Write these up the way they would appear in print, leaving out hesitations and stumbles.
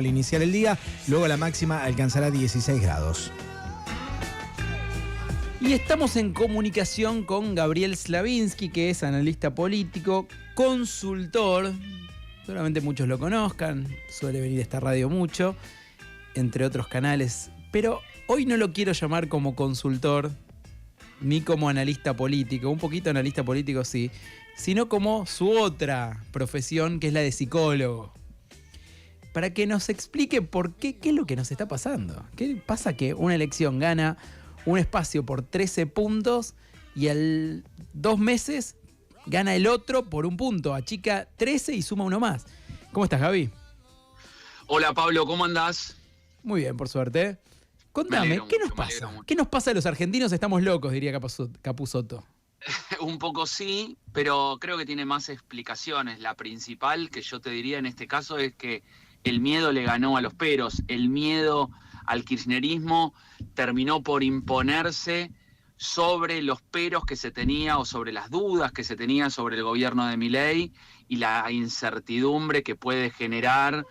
Al iniciar el día, luego la máxima alcanzará 16 grados. Y estamos en comunicación con Gabriel Slavinsky, que es analista político, consultor. Seguramente muchos lo conozcan, suele venir a esta radio mucho, entre otros canales. Pero hoy no lo quiero llamar como consultor, ni como analista político, un poquito analista político sí, sino como su otra profesión, que es la de psicólogo. Para que nos explique por qué es lo que nos está pasando. ¿Qué pasa que una elección gana un espacio por 13 puntos y al 2 meses gana el otro por un punto? Achica 13 y suma uno más. ¿Cómo estás, Gaby? Hola, Pablo, ¿cómo andás? Muy bien, por suerte. Contame, ¿qué nos pasa? ¿Qué nos pasa a los argentinos? Estamos locos, diría Capusotto. Un poco sí, pero creo que tiene más explicaciones. La principal que yo te diría en este caso es que el miedo le ganó a los peros, el miedo al kirchnerismo terminó por imponerse sobre los peros que se tenía o sobre las dudas que se tenía sobre el gobierno de Milei y la incertidumbre que puede generar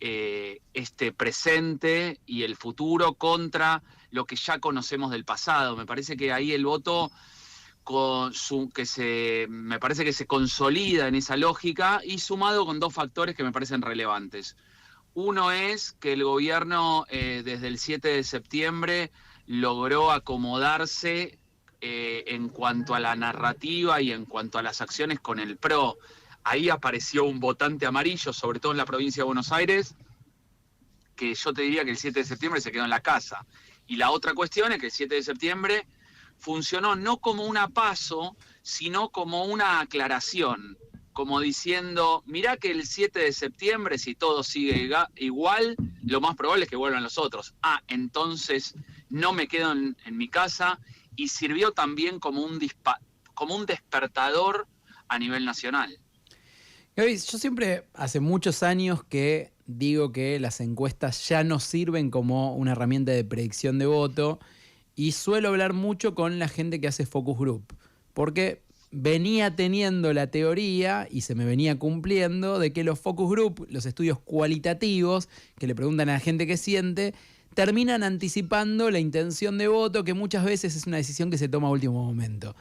este presente y el futuro contra lo que ya conocemos del pasado. Me parece que ahí el voto me parece que se consolida en esa lógica y sumado con dos factores que me parecen relevantes. Uno es que el gobierno desde el 7 de septiembre logró acomodarse en cuanto a la narrativa y en cuanto a las acciones con el PRO. Ahí apareció un votante amarillo, sobre todo en la provincia de Buenos Aires, que yo te diría que el 7 de septiembre se quedó en la casa. Y la otra cuestión es que el 7 de septiembre funcionó no como una paso, sino como una aclaración, como diciendo, mirá que el 7 de septiembre, si todo sigue igual, lo más probable es que vuelvan los otros. Entonces no me quedo en mi casa, y sirvió también como un despertador a nivel nacional. Gaby, yo siempre, hace muchos años que digo que las encuestas ya no sirven como una herramienta de predicción de voto, y suelo hablar mucho con la gente que hace focus group, porque venía teniendo la teoría y se me venía cumpliendo de que los focus group, los estudios cualitativos que le preguntan a la gente qué siente, terminan anticipando la intención de voto, que muchas veces es una decisión que se toma a último momento.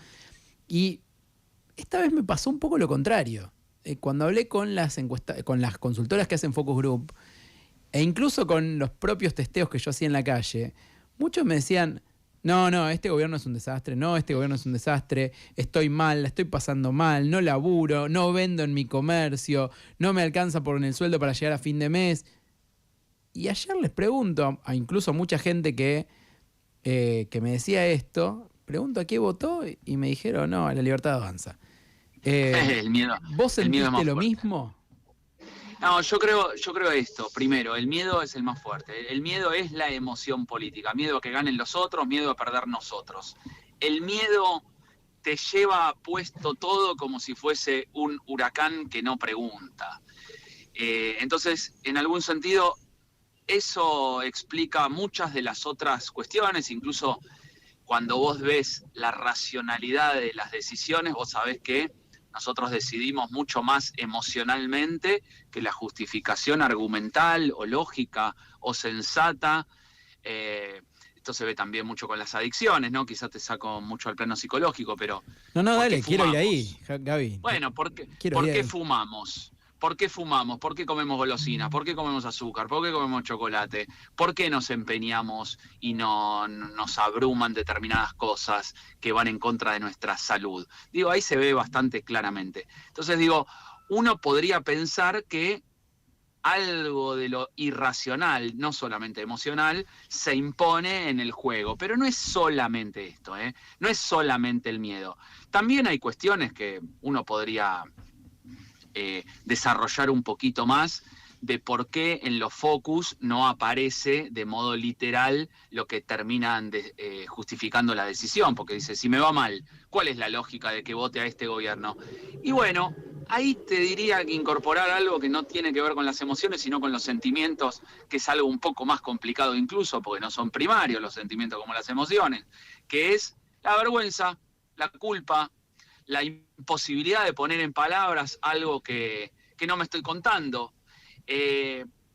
Y esta vez me pasó un poco lo contrario. Cuando hablé con las consultoras que hacen focus group, e incluso con los propios testeos que yo hacía en la calle, muchos me decían, no, este gobierno es un desastre, no, este gobierno es un desastre, estoy mal, la estoy pasando mal, no laburo, no vendo en mi comercio, no me alcanza por el sueldo para llegar a fin de mes. Y ayer les pregunto, incluso a mucha gente que me decía esto, pregunto a qué votó y me dijeron, no, a La Libertad Avanza. El miedo. ¿Vos sentiste lo fuerte. mismo? No, yo creo esto. Primero, el miedo es el más fuerte. El miedo es la emoción política. Miedo a que ganen los otros, miedo a perder nosotros. El miedo te lleva puesto todo como si fuese un huracán que no pregunta. Entonces, en algún sentido, eso explica muchas de las otras cuestiones. Incluso cuando vos ves la racionalidad de las decisiones, vos sabés que nosotros decidimos mucho más emocionalmente que la justificación argumental o lógica o sensata. Esto se ve también mucho con las adicciones, ¿no? Quizás te saco mucho al plano psicológico, pero... No, dale, quiero ir ahí, Gaby. Bueno, ¿por qué fumamos? ¿Por qué fumamos? ¿Por qué comemos golosinas? ¿Por qué comemos azúcar? ¿Por qué comemos chocolate? ¿Por qué nos empeñamos y no nos abruman determinadas cosas que van en contra de nuestra salud? Digo, ahí se ve bastante claramente. Entonces digo, uno podría pensar que algo de lo irracional, no solamente emocional, se impone en el juego. Pero no es solamente esto, ¿eh? No es solamente el miedo. También hay cuestiones que uno podría... desarrollar un poquito más de por qué en los focus no aparece de modo literal lo que terminan justificando la decisión, porque dice, si me va mal, ¿cuál es la lógica de que vote a este gobierno? Y bueno, ahí te diría que incorporar algo que no tiene que ver con las emociones, sino con los sentimientos, que es algo un poco más complicado incluso, porque no son primarios los sentimientos como las emociones, que es la vergüenza, la culpa, la imposibilidad de poner en palabras algo que no me estoy contando.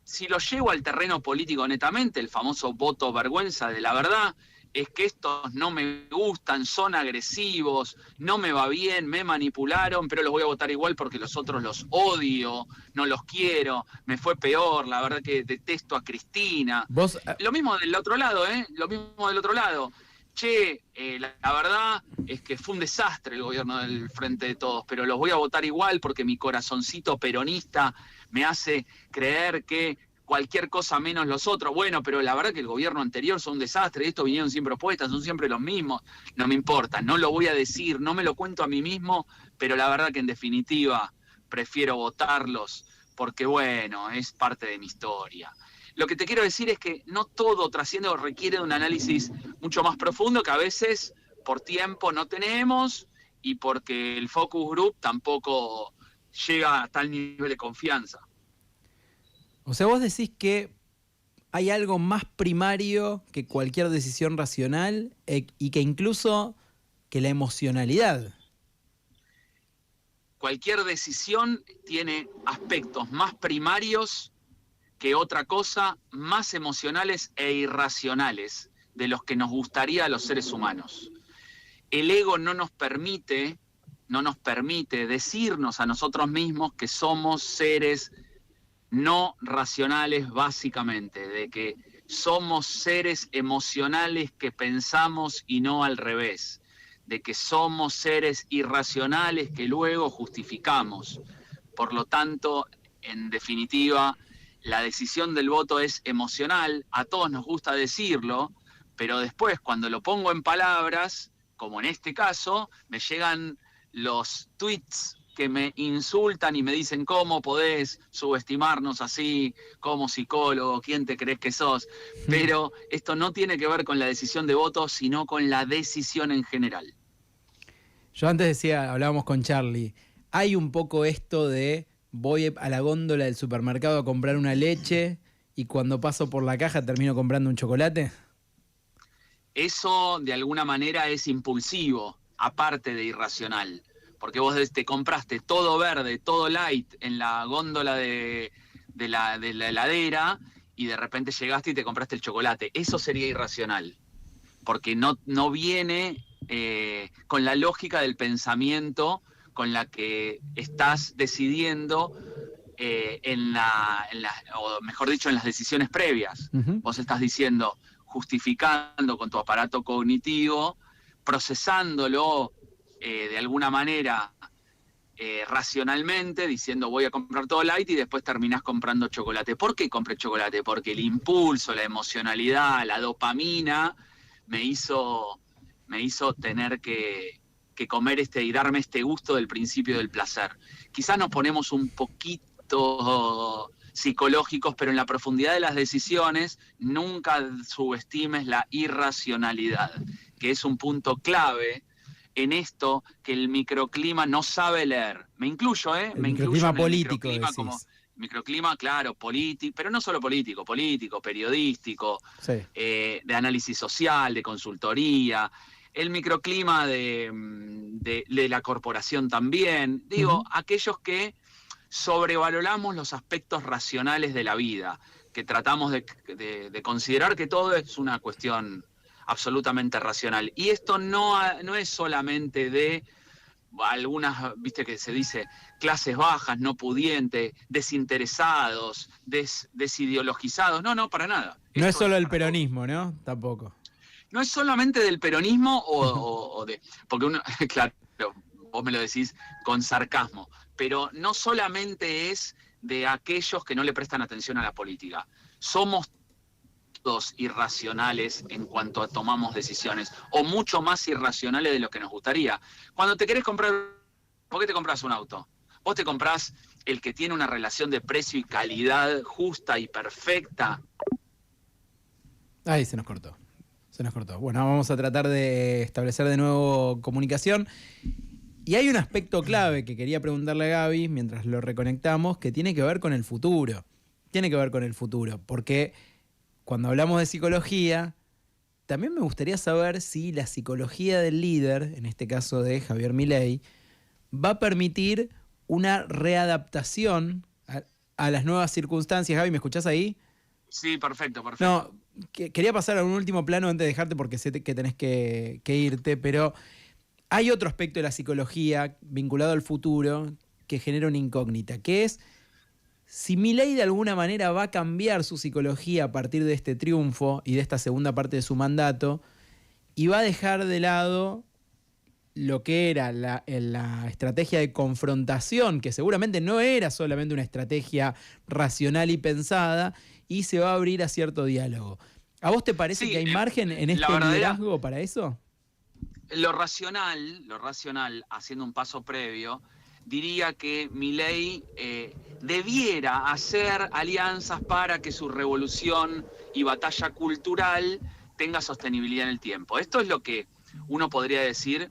si lo llevo al terreno político netamente, el famoso voto vergüenza de la verdad, es que estos no me gustan, son agresivos, no me va bien, me manipularon, pero los voy a votar igual porque los otros los odio, no los quiero, me fue peor, la verdad que detesto a Cristina. Vos, Lo mismo del otro lado, lo mismo del otro lado. Che, la verdad es que fue un desastre el gobierno del Frente de Todos, pero los voy a votar igual porque mi corazoncito peronista me hace creer que cualquier cosa menos los otros. Bueno, pero la verdad que el gobierno anterior son un desastre, estos vinieron sin propuestas, son siempre los mismos. No me importa, no lo voy a decir, no me lo cuento a mí mismo, pero la verdad que en definitiva prefiero votarlos porque, bueno, es parte de mi historia. Lo que te quiero decir es que no todo trasciende o requiere de un análisis mucho más profundo que a veces por tiempo no tenemos y porque el focus group tampoco llega a tal nivel de confianza. O sea, vos decís que hay algo más primario que cualquier decisión racional y que incluso que la emocionalidad. Cualquier decisión tiene aspectos más primarios que otra cosa, más emocionales e irracionales de los que nos gustaría a los seres humanos. El ego no nos permite decirnos a nosotros mismos que somos seres no racionales básicamente, de que somos seres emocionales que pensamos y no al revés, de que somos seres irracionales que luego justificamos. Por lo tanto, en definitiva, la decisión del voto es emocional, a todos nos gusta decirlo, pero después cuando lo pongo en palabras, como en este caso, me llegan los tweets que me insultan y me dicen cómo podés subestimarnos así como psicólogo, quién te crees que sos. Pero esto no tiene que ver con la decisión de voto, sino con la decisión en general. Yo antes decía, hablábamos con Charlie, hay un poco esto de voy a la góndola del supermercado a comprar una leche y cuando paso por la caja termino comprando un chocolate. Eso de alguna manera es impulsivo, aparte de irracional. Porque vos te compraste todo verde, todo light en la góndola de la heladera y de repente llegaste y te compraste el chocolate. Eso sería irracional, porque no viene con la lógica del pensamiento con la que estás decidiendo o mejor dicho, en las decisiones previas. Uh-huh. Vos estás diciendo, justificando con tu aparato cognitivo, procesándolo de alguna manera racionalmente, diciendo voy a comprar todo light y después terminás comprando chocolate. ¿Por qué compré chocolate? Porque el impulso, la emocionalidad, la dopamina me hizo tener que comer y darme este gusto del principio del placer. Quizás nos ponemos un poquito psicológicos, pero en la profundidad de las decisiones nunca subestimes la irracionalidad, que es un punto clave en esto que el microclima no sabe leer. Me incluyo, Me incluyo en el político, microclima como microclima, claro, político, pero no solo político, periodístico, sí. De análisis social, de consultoría, el microclima de la corporación también. Digo, aquellos que sobrevaloramos los aspectos racionales de la vida, que tratamos de considerar que todo es una cuestión absolutamente racional. Y esto no es solamente de algunas, viste que se dice, clases bajas, no pudientes, desinteresados, desideologizados. No, para nada. No Esto es solo el para peronismo, ¿no? Tampoco. No es solamente del peronismo porque uno, claro, vos me lo decís con sarcasmo, pero no solamente es de aquellos que no le prestan atención a la política. Somos todos irracionales en cuanto a tomamos decisiones, o mucho más irracionales de lo que nos gustaría. Cuando te querés comprar, ¿por qué te compras un auto? Vos te comprás el que tiene una relación de precio y calidad justa y perfecta. Ahí se nos cortó. Bueno, vamos a tratar de establecer de nuevo comunicación. Y hay un aspecto clave que quería preguntarle a Gaby mientras lo reconectamos, que tiene que ver con el futuro. Porque cuando hablamos de psicología, también me gustaría saber si la psicología del líder, en este caso de Javier Milei, va a permitir una readaptación a las nuevas circunstancias. Gaby, ¿me escuchás ahí? Sí, perfecto, perfecto. No, quería pasar a un último plano antes de dejarte porque sé que tenés que irte, pero hay otro aspecto de la psicología vinculado al futuro que genera una incógnita, que es si Milei de alguna manera va a cambiar su psicología a partir de este triunfo y de esta segunda parte de su mandato y va a dejar de lado lo que era la estrategia de confrontación, que seguramente no era solamente una estrategia racional y pensada, y se va a abrir a cierto diálogo. ¿A vos te parece que hay margen en este liderazgo para eso? Lo racional, haciendo un paso previo, diría que Milei debiera hacer alianzas para que su revolución y batalla cultural tenga sostenibilidad en el tiempo. Esto es lo que uno podría decir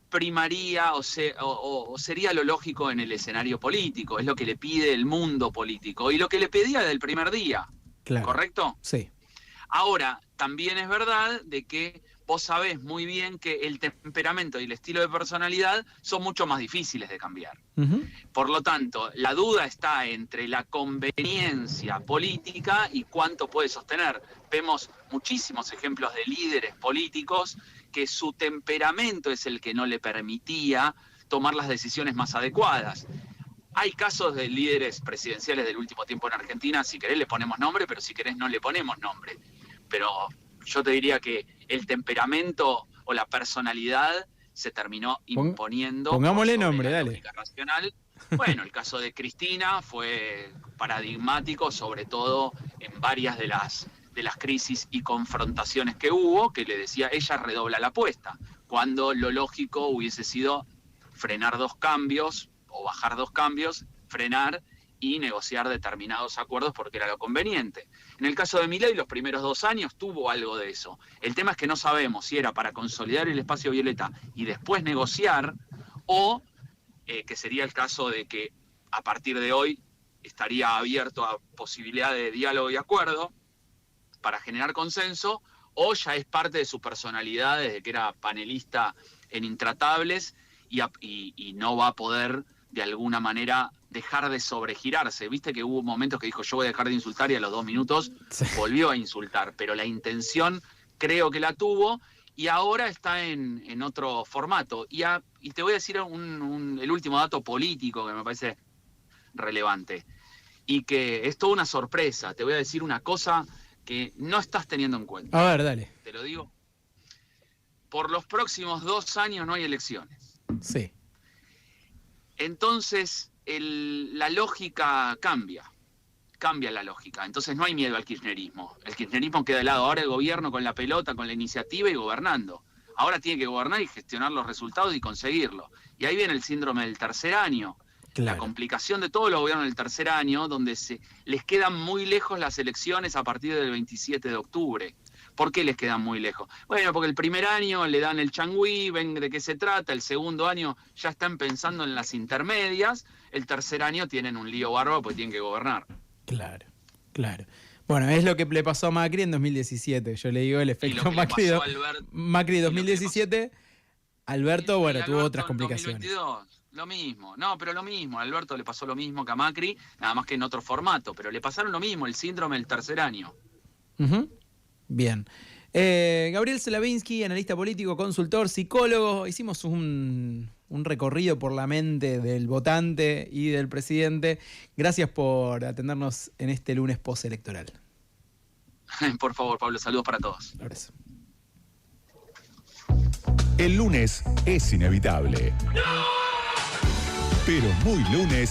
primaría o sería lo lógico en el escenario político, es lo que le pide el mundo político y lo que le pedía desde el primer día, claro. ¿Correcto? Sí. Ahora, también es verdad de que vos sabés muy bien que el temperamento y el estilo de personalidad son mucho más difíciles de cambiar. Uh-huh. Por lo tanto, la duda está entre la conveniencia política y cuánto puede sostener. Vemos muchísimos ejemplos de líderes políticos que su temperamento es el que no le permitía tomar las decisiones más adecuadas. Hay casos de líderes presidenciales del último tiempo en Argentina, si querés le ponemos nombre, pero si querés no le ponemos nombre. Pero yo te diría que el temperamento o la personalidad se terminó imponiendo. Pongámosle nombre, dale. Racional. Bueno, el caso de Cristina fue paradigmático, sobre todo en varias de las crisis y confrontaciones que hubo, que le decía, ella redobla la apuesta, cuando lo lógico hubiese sido frenar 2 cambios o bajar 2 cambios, frenar y negociar determinados acuerdos porque era lo conveniente. En el caso de Milei, los primeros 2 años tuvo algo de eso. El tema es que no sabemos si era para consolidar el espacio violeta y después negociar, o que sería el caso de que a partir de hoy estaría abierto a posibilidad de diálogo y acuerdo para generar consenso, o ya es parte de su personalidad desde que era panelista en Intratables y no va a poder de alguna manera dejar de sobregirarse. Viste que hubo momentos que dijo yo voy a dejar de insultar y a los 2 minutos volvió a insultar, pero la intención creo que la tuvo y ahora está en otro formato. Y te voy a decir el último dato político que me parece relevante y que es toda una sorpresa. Te voy a decir una cosa que no estás teniendo en cuenta. A ver, dale. Te lo digo. Por los próximos 2 años no hay elecciones. Sí. Entonces, la lógica cambia la lógica. Entonces no hay miedo al kirchnerismo. El kirchnerismo queda de lado. Ahora el gobierno con la pelota, con la iniciativa y gobernando. Ahora tiene que gobernar y gestionar los resultados y conseguirlo. Y ahí viene el síndrome del tercer año. Claro. La complicación de todos los gobiernos del tercer año, donde les quedan muy lejos las elecciones a partir del 27 de octubre. ¿Por qué les quedan muy lejos? Bueno, porque el primer año le dan el changüí, ven de qué se trata, el segundo año ya están pensando en las intermedias, el tercer año tienen un lío bárbaro porque tienen que gobernar. Claro, claro. Bueno, es lo que le pasó a Macri en 2017. Yo le digo el efecto Macri 2017. Alberto, bueno, tuvo otras complicaciones. 2022, lo mismo. No, pero lo mismo. A Alberto le pasó lo mismo que a Macri, nada más que en otro formato. Pero le pasaron lo mismo, el síndrome del tercer año. Uh-huh. Bien. Gabriel Slavinsky, analista político, consultor, psicólogo. Hicimos un recorrido por la mente del votante y del presidente. Gracias por atendernos en este lunes postelectoral. Por favor, Pablo, saludos para todos. Un abrazo. El lunes es inevitable. ¡No! Pero muy lunes